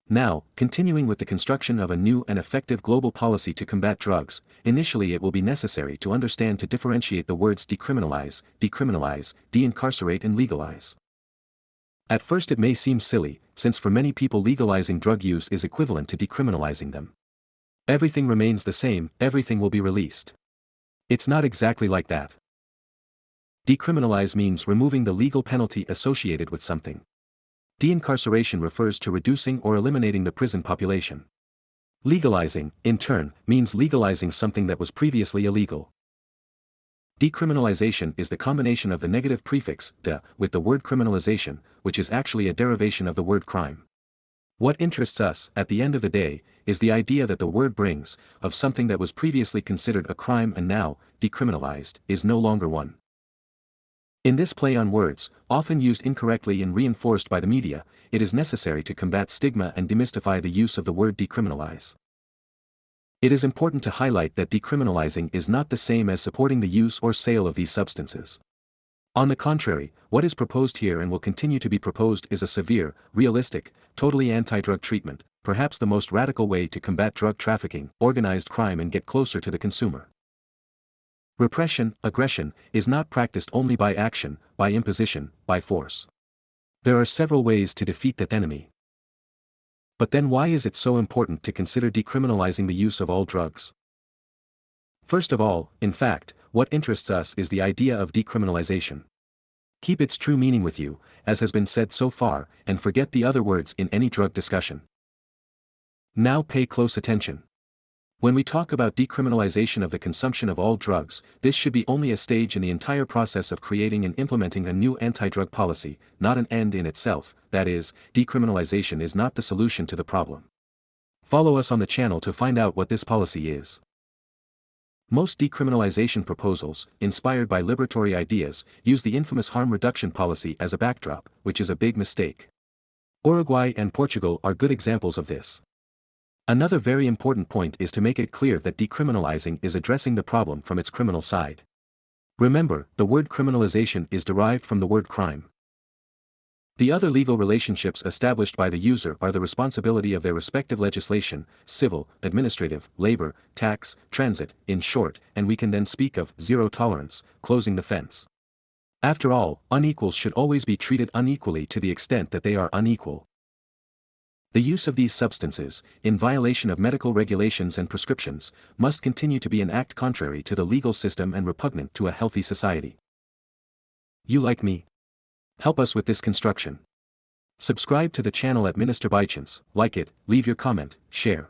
Now, continuing with the construction of a new and effective global policy to combat drugs, initially it will be necessary to understand to differentiate the words decriminalize, de-incarcerate and legalize. At first it may seem silly, since for many people legalizing drug use is equivalent to decriminalizing them. Everything remains the same, everything will be released. It's not exactly like that. Decriminalize means removing the legal penalty associated with something. De-incarceration refers to reducing or eliminating the prison population. Legalizing, in turn, means legalizing something that was previously illegal. Decriminalization is the combination of the negative prefix, de, with the word criminalization, which is actually a derivation of the word crime. What interests us, at the end of the day, is the idea that the word brings, of something that was previously considered a crime and now, decriminalized, is no longer one. In this play on words, often used incorrectly and reinforced by the media, it is necessary to combat stigma and demystify the use of the word decriminalize. It is important to highlight that decriminalizing is not the same as supporting the use or sale of these substances. On the contrary, what is proposed here and will continue to be proposed is a severe, realistic, totally anti-drug treatment, perhaps the most radical way to combat drug trafficking, organized crime and get closer to the consumer. Repression, aggression, is not practiced only by action, by imposition, by force. There are several ways to defeat that enemy. But then why is it so important to consider decriminalizing the use of all drugs? First of all, in fact, what interests us is the idea of decriminalization. Keep its true meaning with you, as has been said so far, and forget the other words in any drug discussion. Now pay close attention. When we talk about decriminalization of the consumption of all drugs, this should be only a stage in the entire process of creating and implementing a new anti-drug policy, not an end in itself. That is, decriminalization is not the solution to the problem. Follow us on the channel to find out what this policy is. Most decriminalization proposals, inspired by liberatory ideas, use the infamous harm reduction policy as a backdrop, which is a big mistake. Uruguay and Portugal are good examples of this. Another very important point is to make it clear that decriminalizing is addressing the problem from its criminal side. Remember, the word criminalization is derived from the word crime. The other legal relationships established by the user are the responsibility of their respective legislation, civil, administrative, labor, tax, transit, in short, and we can then speak of zero tolerance, closing the fence. After all, unequals should always be treated unequally to the extent that they are unequal. The use of these substances, in violation of medical regulations and prescriptions, must continue to be an act contrary to the legal system and repugnant to a healthy society. You like me? Help us with this construction. Subscribe to the channel at Minister by Chance, like it, leave your comment, share.